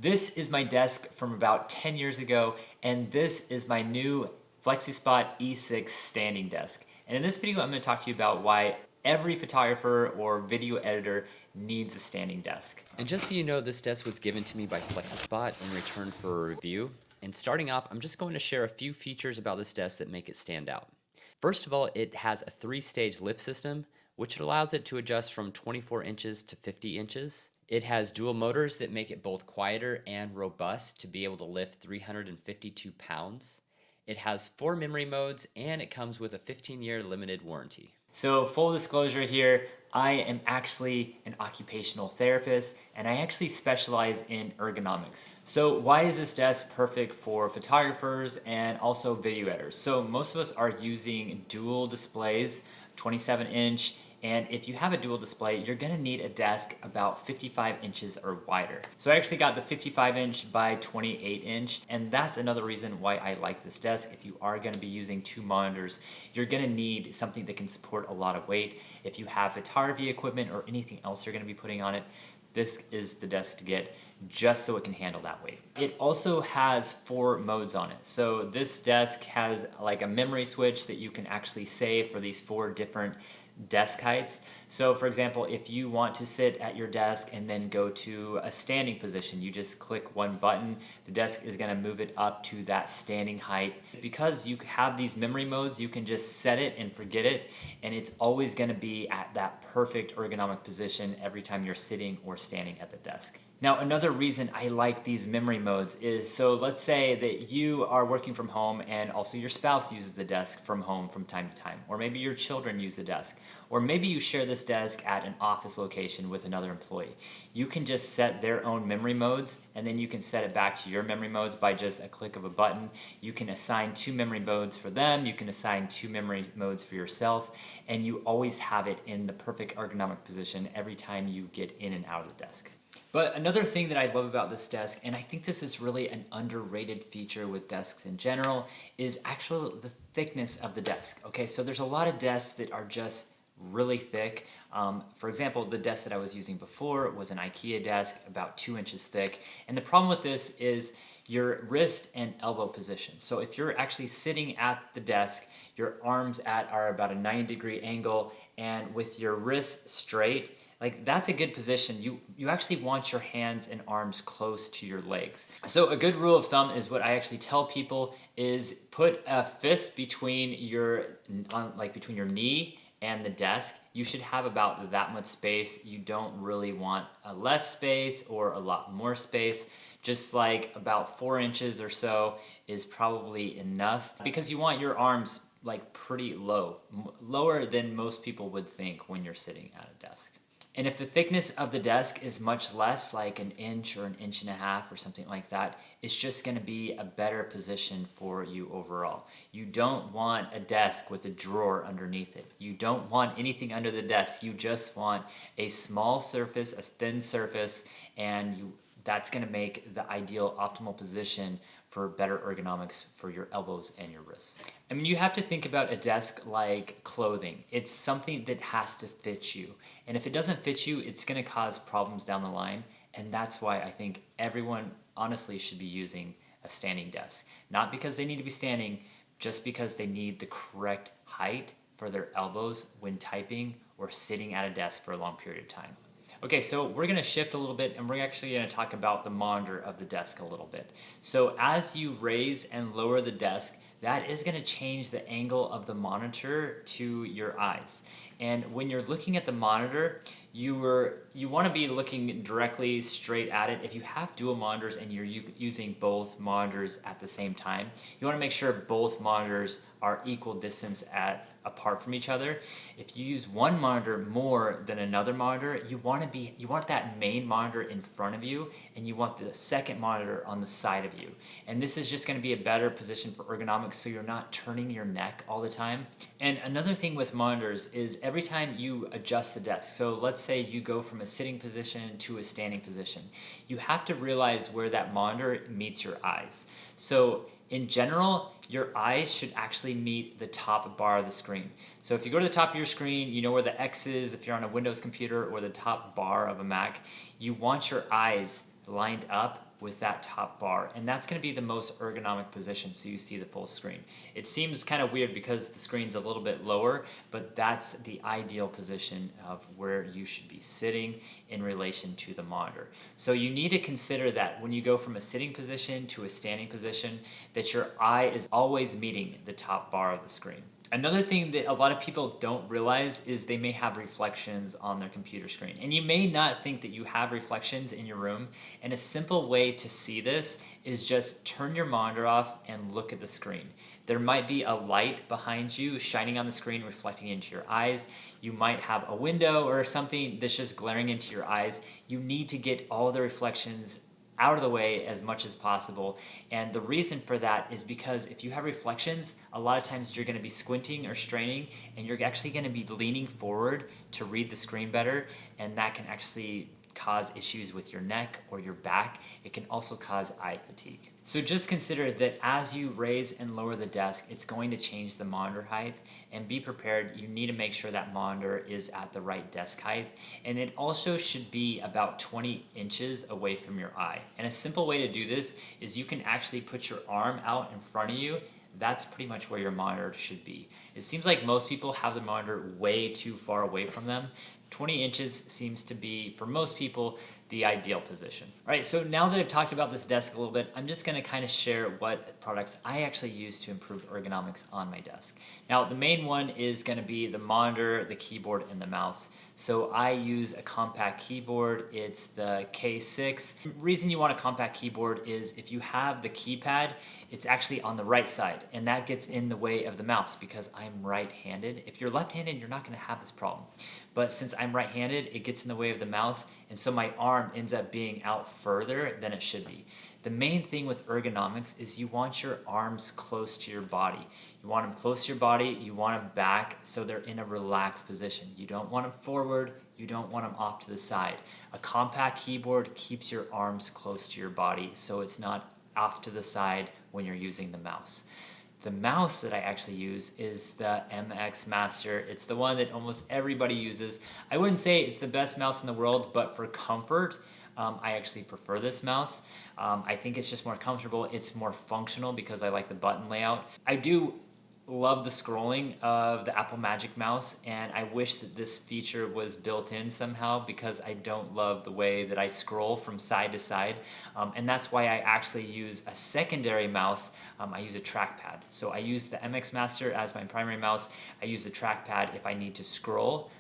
This is my desk from about 10 years ago, and this is my new FlexiSpot E6 standing desk. And in this video, I'm going to talk to you about why every photographer or video editor needs a standing desk. And just so you know, this desk was given to me by FlexiSpot in return for a review. And starting off, I'm just going to share a few features about this desk that make it stand out. First of all, it has a 3-stage lift system, which allows it to adjust from 24 inches to 50 inches. It has dual motors that make it both quieter and robust to be able to lift 352 pounds. It has 4 memory modes, and it comes with a 15-year limited warranty. So full disclosure here, I am actually an occupational therapist and I actually specialize in ergonomics. So why is this desk perfect for photographers and also video editors? So most of us are using dual displays, 27-inch, and if you have a dual display, you're gonna need a desk about 55 inches or wider. So I actually got the 55-inch by 28-inch, and that's another reason why I like this desk. If you are gonna be using 2 monitors, you're gonna need something that can support a lot of weight. If you have photography equipment or anything else you're gonna be putting on it, this is the desk to get just so it can handle that weight. It also has 4 modes on it. So this desk has like a memory switch that you can actually save for these 4 different desk heights. So for example, if you want to sit at your desk and then go to a standing position, you just click one button, the desk is going to move it up to that standing height. Because you have these memory modes, you can just set it and forget it, and it's always going to be at that perfect ergonomic position every time you're sitting or standing at the desk. Now, another reason I like these memory modes is, so let's say that you are working from home and also your spouse uses the desk from home from time to time, or maybe your children use the desk, or maybe you share this desk at an office location with another employee. You can just set their own memory modes, and then you can set it back to your memory modes by just a click of a button. You can assign 2 memory modes for them, you can assign 2 memory modes for yourself, and you always have it in the perfect ergonomic position every time you get in and out of the desk. But another thing that I love about this desk, and I think this is really an underrated feature with desks in general, is actually the thickness of the desk. Okay, so there's a lot of desks that are just really thick. For example, the desk that I was using before was an IKEA desk, about 2 inches thick. And the problem with this is your wrist and elbow position. So if you're actually sitting at the desk, your arms are about a 90-degree angle, and with your wrists straight, like that's a good position. You actually want your hands and arms close to your legs. So a good rule of thumb is what I actually tell people is put a fist between between your knee and the desk. You should have about that much space. You don't really want a less space or a lot more space. Just like about 4 inches or so is probably enough, because you want your arms like pretty low, lower than most people would think when you're sitting at a desk. And if the thickness of the desk is much less, like an inch or an inch and a half or something like that, it's just going to be a better position for you overall. You don't want a desk with a drawer underneath it. You don't want anything under the desk. You just want a small surface, a thin surface, and that's going to make the ideal optimal position for better ergonomics for your elbows and your wrists. I mean, you have to think about a desk like clothing. It's something that has to fit you. And if it doesn't fit you, it's going to cause problems down the line. And that's why I think everyone honestly should be using a standing desk. Not because they need to be standing, just because they need the correct height for their elbows when typing or sitting at a desk for a long period of time. Okay, so we're going to shift a little bit, and we're actually going to talk about the monitor of the desk a little bit. So as you raise and lower the desk, that is going to change the angle of the monitor to your eyes. And when you're looking at the monitor, you want to be looking directly straight at it. If you have dual monitors and you're using both monitors at the same time, you want to make sure both monitors are equal distance apart from each other. If you use one monitor more than another monitor, you want that main monitor in front of you, and you want the second monitor on the side of you. And this is just going to be a better position for ergonomics, so you're not turning your neck all the time. And another thing with monitors is every time you adjust the desk, so let's say you go from a sitting position to a standing position, you have to realize where that monitor meets your eyes. So in general, your eyes should actually meet the top bar of the screen. So if you go to the top of your screen, you know where the X is if you're on a Windows computer, or the top bar of a Mac. You want your eyes lined up with that top bar, and that's going to be the most ergonomic position so you see the full screen. It seems kind of weird because the screen's a little bit lower, but that's the ideal position of where you should be sitting in relation to the monitor. So you need to consider that when you go from a sitting position to a standing position, that your eye is always meeting the top bar of the screen. Another thing that a lot of people don't realize is they may have reflections on their computer screen. And you may not think that you have reflections in your room. And a simple way to see this is just turn your monitor off and look at the screen. There might be a light behind you shining on the screen, reflecting into your eyes. You might have a window or something that's just glaring into your eyes. You need to get all the reflections out of the way as much as possible. And the reason for that is because if you have reflections, a lot of times you're going to be squinting or straining, and you're actually going to be leaning forward to read the screen better, and that can actually cause issues with your neck or your back. It can also cause eye fatigue. So just consider that as you raise and lower the desk, it's going to change the monitor height, and be prepared. You need to make sure that monitor is at the right desk height, and it also should be about 20 inches away from your eye. And a simple way to do this is you can actually put your arm out in front of you. That's pretty much where your monitor should be. It seems like most people have the monitor way too far away from them. 20 inches seems to be, for most people, the ideal position. All right, so now that I've talked about this desk a little bit, I'm just gonna kind of share what products I actually use to improve ergonomics on my desk. Now, the main one is gonna be the monitor, the keyboard, and the mouse. So I use a compact keyboard. It's the K6. The reason you want a compact keyboard is if you have the keypad, it's actually on the right side, and that gets in the way of the mouse because I'm right-handed. If you're left-handed, you're not gonna have this problem. But since I'm right-handed, it gets in the way of the mouse, and so my arm ends up being out further than it should be. The main thing with ergonomics is you want your arms close to your body. You want them close to your body, you want them back so they're in a relaxed position. You don't want them forward, you don't want them off to the side. A compact keyboard keeps your arms close to your body so it's not off to the side when you're using the mouse. The mouse that I actually use is the MX Master. It's the one that almost everybody uses. I wouldn't say it's the best mouse in the world, but for comfort, I actually prefer this mouse. I think it's just more comfortable. It's more functional because I like the button layout. I do love the scrolling of the Apple Magic Mouse, and I wish that this feature was built in somehow because I don't love the way that I scroll from side to side, and that's why I actually use a secondary mouse. I use a trackpad. So I use the MX Master as my primary mouse. I use the trackpad if I need to scroll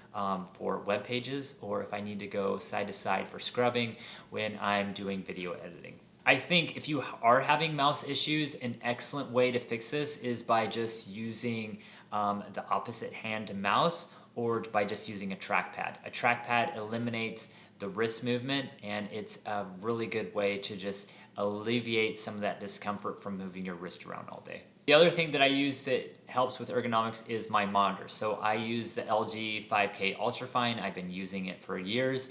for web pages, or if I need to go side to side for scrubbing when I'm doing video editing. I think if you are having mouse issues, an excellent way to fix this is by just using the opposite hand to mouse, or by just using a trackpad. A trackpad eliminates the wrist movement, and it's a really good way to just alleviate some of that discomfort from moving your wrist around all day. The other thing that I use that helps with ergonomics is my monitor. So I use the LG 5K Ultrafine. I've been using it for years.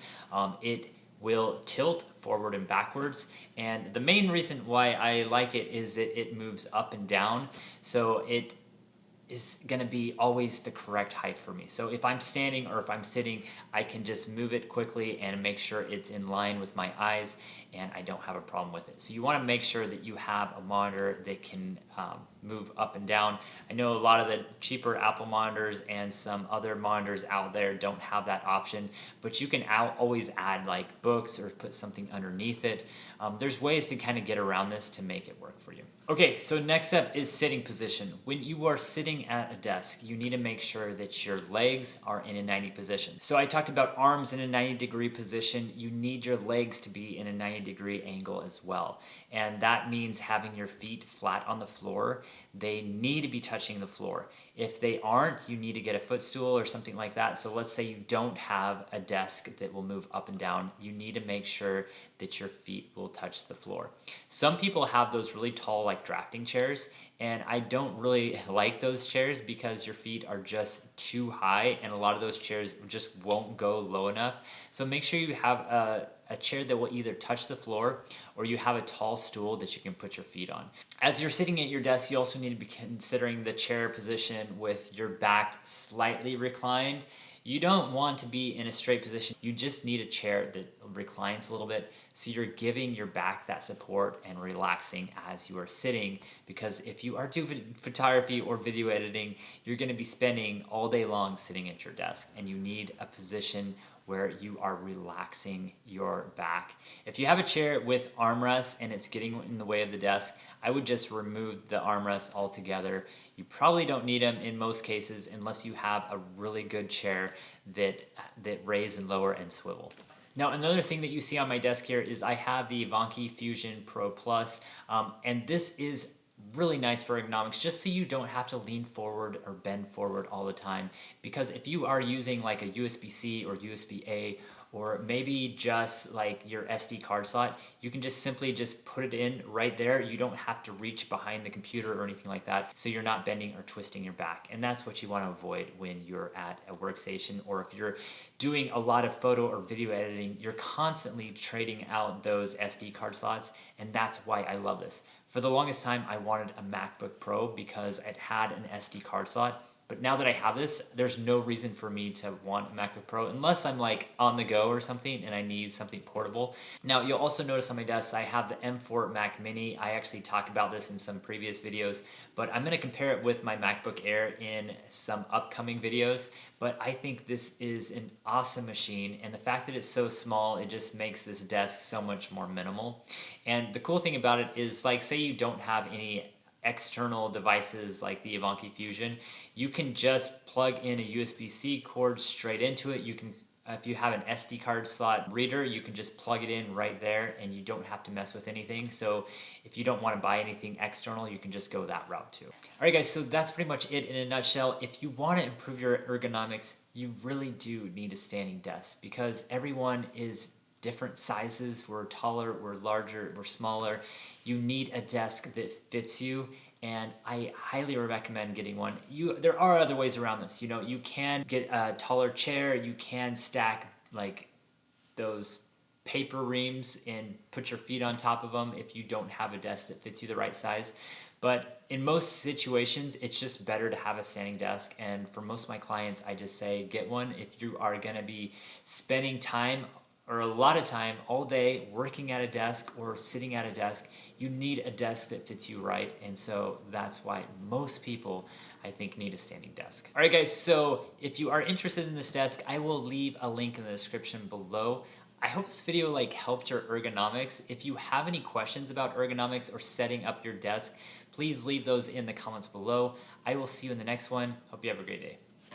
It will tilt forward and backwards, and the main reason why I like it is that it moves up and down, so it is going to be always the correct height for me. So if I'm standing or if I'm sitting, I can just move it quickly and make sure it's in line with my eyes, and I don't have a problem with it. So you want to make sure that you have a monitor that can move up and down. I know a lot of the cheaper Apple monitors and some other monitors out there don't have that option, but you can always add like books or put something underneath it. There's ways to kind of get around this to make it work for you. Okay, so next up is sitting position. When you are sitting at a desk, you need to make sure that your legs are in a 90 position. So I talked about arms in a 90-degree position. You need your legs to be in a 90-degree angle as well. And that means having your feet flat on the floor. They need to be touching the floor. If they aren't, you need to get a footstool or something like that. So let's say you don't have a desk that will move up and down. You need to make sure that your feet will touch the floor. Some people have those really tall like drafting chairs, and I don't really like those chairs because your feet are just too high, and a lot of those chairs just won't go low enough. So make sure you have a chair that will either touch the floor, or you have a tall stool that you can put your feet on. As you're sitting at your desk, you also need to be considering the chair position with your back slightly reclined. You don't want to be in a straight position. You just need a chair that reclines a little bit so you're giving your back that support and relaxing as you are sitting, because if you are doing photography or video editing, you're going to be spending all day long sitting at your desk, and you need a position where you are relaxing your back. If you have a chair with armrests and it's getting in the way of the desk, I would just remove the armrests altogether. You probably don't need them in most cases unless you have a really good chair that raise and lower and swivel. Now, another thing that you see on my desk here is I have the Evanki Fusion Pro Plus, and this is really nice for ergonomics, just so you don't have to lean forward or bend forward all the time. Because if you are using like a USB-C or USB-A, or maybe just like your SD card slot, you can just simply just put it in right there. You don't have to reach behind the computer or anything like that, so you're not bending or twisting your back. And that's what you want to avoid when you're at a workstation, or if you're doing a lot of photo or video editing, you're constantly trading out those SD card slots, and that's why I love this. For the longest time, I wanted a MacBook Pro because it had an SD card slot. But now that I have this, there's no reason for me to want a MacBook Pro unless I'm like on the go or something and I need something portable. Now, you'll also notice on my desk I have the M4 Mac Mini. I actually talked about this in some previous videos, but I'm going to compare it with my MacBook Air in some upcoming videos. But I think this is an awesome machine, and the fact that it's so small, it just makes this desk so much more minimal. And the cool thing about it is, like, say you don't have any external devices like the Evanki Fusion, you can just plug in a USB-C cord straight into it. You can, if you have an SD card slot reader, you can just plug it in right there and you don't have to mess with anything. So if you don't want to buy anything external, you can just go that route too. All right, guys, so that's pretty much it in a nutshell. If you want to improve your ergonomics, you really do need a standing desk, because everyone is different sizes. We're taller, we're larger, we're smaller. You need a desk that fits you, and I highly recommend getting one. There are other ways around this. You know, you can get a taller chair, you can stack like those paper reams and put your feet on top of them if you don't have a desk that fits you the right size. But in most situations, it's just better to have a standing desk. And for most of my clients, I just say get one if you are going to be spending time, or a lot of time all day, working at a desk or sitting at a desk. You need a desk that fits you right. And so that's why most people, I think, need a standing desk. All right, guys, so if you are interested in this desk, I will leave a link in the description below. I hope this video helped your ergonomics. If you have any questions about ergonomics or setting up your desk, please leave those in the comments below. I will see you in the next one. Hope you have a great day.